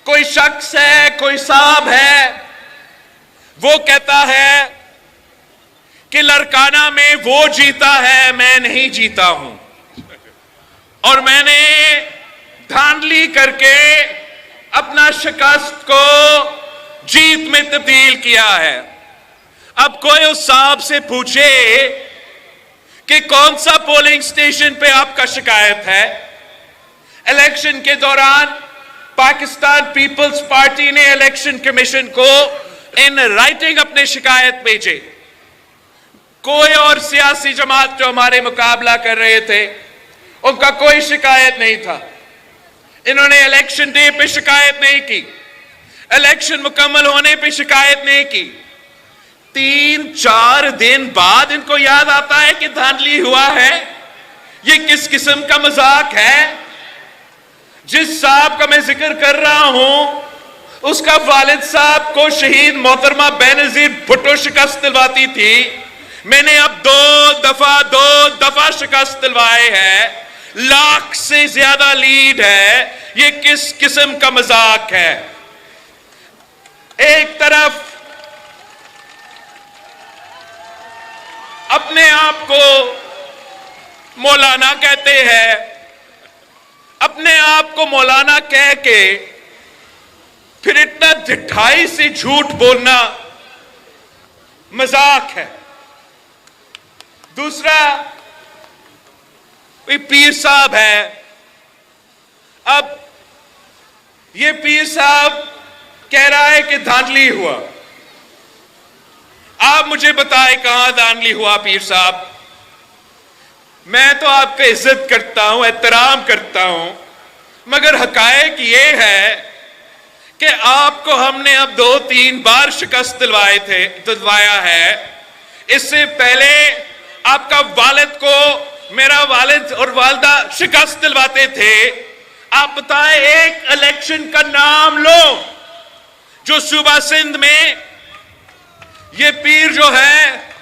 कोई शख्स है, कोई साहब है, वो कहता है कि लड़काना में वो जीता है, मैं नहीं जीता हूं, और मैंने धांधली करके अपना शिकस्त को जीत में तब्दील किया है। अब कोई उस साहब से पूछे कि कौन सा पोलिंग स्टेशन पे आपका शिकायत है। इलेक्शन के दौरान पाकिस्तान पीपल्स पार्टी ने इलेक्शन कमीशन को इन राइटिंग अपने शिकायत भेजे। कोई और सियासी जमात जो हमारे मुकाबला कर रहे थे, उनका कोई शिकायत नहीं था। इन्होंने इलेक्शन डे पे शिकायत नहीं की, इलेक्शन मुकम्मल होने पे शिकायत नहीं की। 3-4 दिन बाद इनको याद आता है कि धांधली हुआ है। ये किस किस्म का मजाक है? जिस साहब का मैं जिक्र कर रहा हूं, उसका वालिद साहब को शहीद मोहतरमा बेनजीर भुट्टो शिकस्त दिलवाती थी। मैंने अब दो दफा शिकस्त दिलवाए हैं, लाख से ज्यादा लीड है। ये किस किस्म का मजाक है? एक तरफ अपने आप को मौलाना कहते हैं, अपने आप को मौलाना कह के फिर इतना ढिठाई से झूठ बोलना मजाक है। दूसरा, कोई पीर साहब है। अब ये पीर साहब कह रहा है कि धांधली हुआ। आप मुझे बताएं कहां धांधली हुआ पीर साहब? मैं तो आपका इज्जत करता हूं, एहतराम करता हूं, मगर हकायक ये है कि आपको हमने अब 2-3 बार शिकस्त दिलवाया है। इससे पहले आपका वालिद को मेरा वालिद और वालदा शिकस्त दिलवाते थे। आप बताएं, एक इलेक्शन का नाम लो जो सूबा सिंध में ये पीर जो है,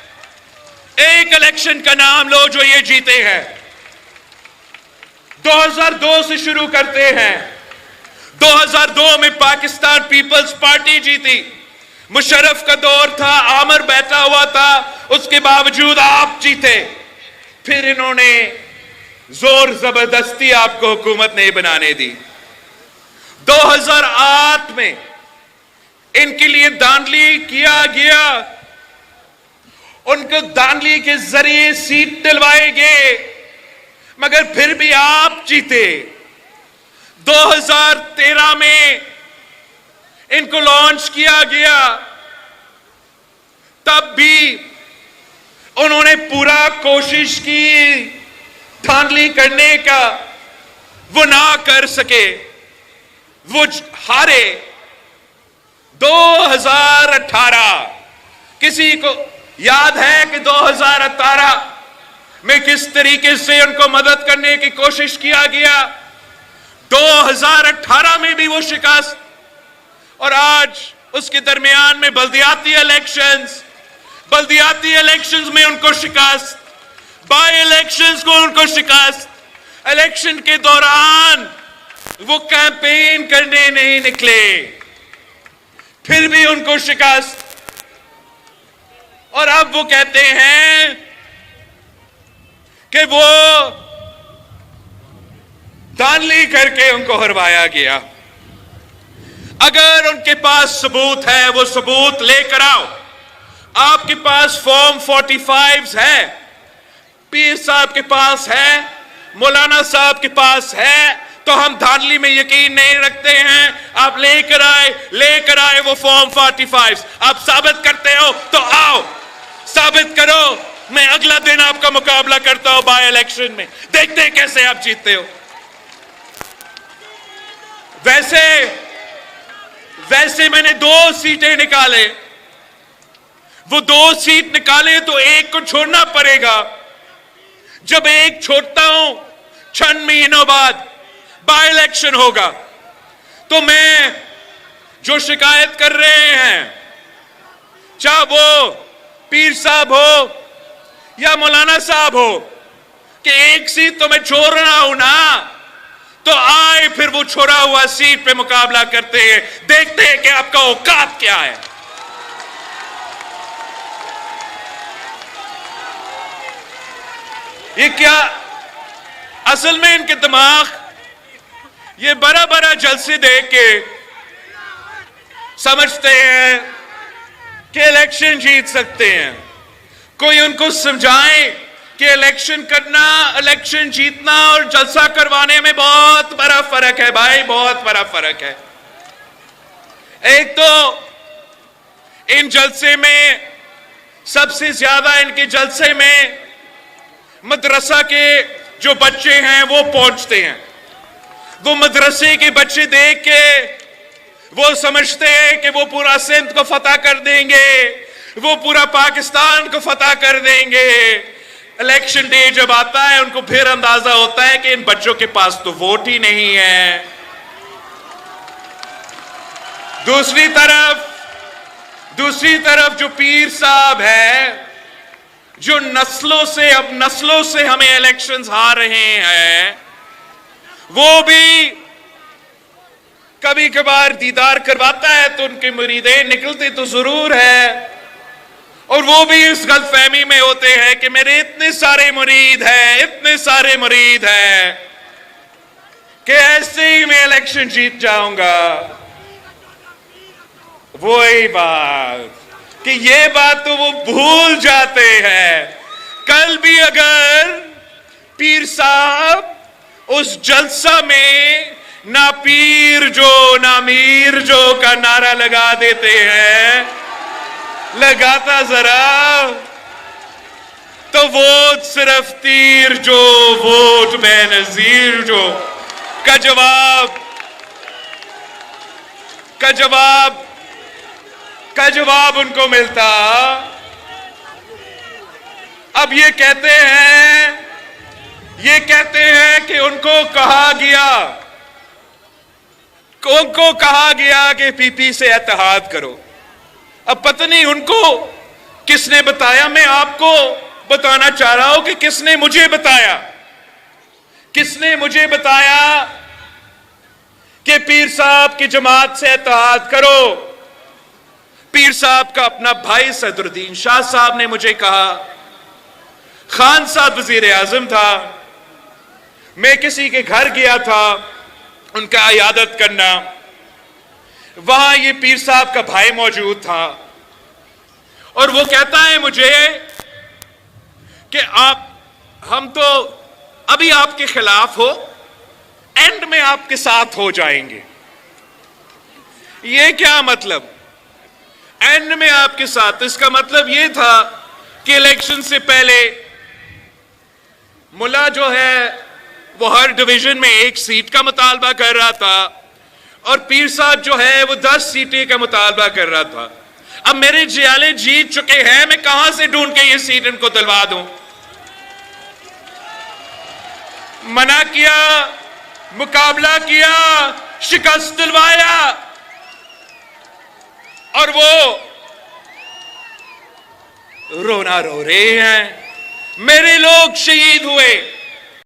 एक इलेक्शन का नाम लो जो ये जीते हैं। 2002 से शुरू करते हैं। 2002 में पाकिस्तान पीपल्स पार्टी जीती। मुशर्रफ का दौर था, आमिर बैठा हुआ था, उसके बावजूद आप जीते। फिर इन्होंने जोर जबरदस्ती आपको हुकूमत नहीं बनाने दी। 2008 में इनके लिए धांधली किया गया, उनको धांधली के जरिए सीट दिलवाए गए, मगर फिर भी आप जीते। 2013 में इनको लॉन्च किया गया, तब भी उन्होंने पूरा कोशिश की धांधली करने का, वो ना कर सके, वो हारे। 2018 किसी को याद है कि 2018 में किस तरीके से उनको मदद करने की कोशिश किया गया? 2018 में भी वो शिकस्त, और आज उसके दरमियान में बल्दियाती इलेक्शंस में उनको शिकस्त, बाई इलेक्शंस को उनको शिकस्त। इलेक्शन के दौरान वो कैंपेन करने नहीं निकले, फिर भी उनको शिकस्त। और अब वो कहते हैं कि वो धांधली करके उनको हरवाया गया। अगर उनके पास सबूत है, वो सबूत लेकर आओ। आपके पास फॉर्म 45 है, पीर साहब के पास है, मौलाना साहब के पास है, तो हम धांधली में यकीन नहीं रखते हैं। आप लेकर आए वो फॉर्म 45। आप साबित करते हो तो आओ, साबित करो। मैं अगला दिन आपका मुकाबला करता हूं बाय इलेक्शन में, देखते हैं कैसे आप जीतते हो। वैसे मैंने 2 सीटें निकाले, वो 2 सीट निकाले तो एक को छोड़ना पड़ेगा। जब एक छोड़ता हूं, 6 महीनों बाद बाय इलेक्शन होगा, तो मैं जो शिकायत कर रहे हैं, चाहे वो पीर साहब हो या मौलाना साहब हो, कि एक सीट तो मैं छोड़ रहा हूं ना, तो आए फिर वो छोड़ा हुआ सीट पे मुकाबला करते हैं, देखते हैं कि आपका औकात क्या है। ये क्या असल में इनके दिमाग ये बड़ा बड़ा जलसे देख के समझते हैं कि इलेक्शन जीत सकते हैं। कोई उनको समझाए कि इलेक्शन करना, इलेक्शन जीतना और जलसा करवाने में बहुत बड़ा फर्क है भाई, बहुत बड़ा फर्क है। एक तो इन जलसे में सबसे ज्यादा इनके जलसे में मदरसा के जो बच्चे हैं वो पहुंचते हैं। वो मदरसे के बच्चे देख के वो समझते हैं कि वो पूरा सिंध को फतह कर देंगे, वो पूरा पाकिस्तान को फतह कर देंगे। इलेक्शन डे जब आता है उनको फिर अंदाजा होता है कि इन बच्चों के पास तो वोट ही नहीं है। दूसरी तरफ जो पीर साहब है, जो नस्लों से हमें इलेक्शंस हार रहे हैं, वो भी कभी कभार दीदार करवाता है तो उनके मुरीदें निकलते तो जरूर है, और वो भी इस गलतफहमी में होते हैं कि मेरे इतने सारे मुरीद हैं कि ऐसे ही मैं इलेक्शन जीत जाऊंगा। वही बात कि ये बात तो वो भूल जाते हैं। कल भी अगर पीर साहब उस जलसा में ना पीर जो ना मीर जो का नारा लगा देते हैं, लगाता जरा, तो वोट सिर्फ तीर जो, वोट बेनजीर जो का जवाब उनको मिलता। अब ये कहते हैं कि उनको कहा गया कि पीपी से इत्तेहाद करो। अब पता नहीं उनको किसने बताया, मैं आपको बताना चाह रहा हूं कि किसने मुझे बताया कि पीर साहब की जमात से इत्तेहाद करो। पीर साहब का अपना भाई सदरुद्दीन शाह साहब ने मुझे कहा, खान साहब वजीर आजम था, मैं किसी के घर गया था उनका इयादत करना, वहां ये पीर साहब का भाई मौजूद था, और वो कहता है मुझे कि हम तो अभी आपके खिलाफ हो, एंड में आपके साथ हो जाएंगे। ये क्या मतलब, एंड में आपके साथ? इसका मतलब ये था कि इलेक्शन से पहले मुल्ला जो है वो हर डिवीजन में 1 सीट का मुतालबा कर रहा था, और पीर साहब जो है वो 10 सीटें का मुतालबा कर रहा था। अब मेरे जियाले जीत चुके हैं, मैं कहां से ढूंढ के ये सीट इनको दिलवा दूं? मना किया, मुकाबला किया, शिकस्त दिलवाया, और वो रोना रो रहे हैं। मेरे लोग शहीद हुए,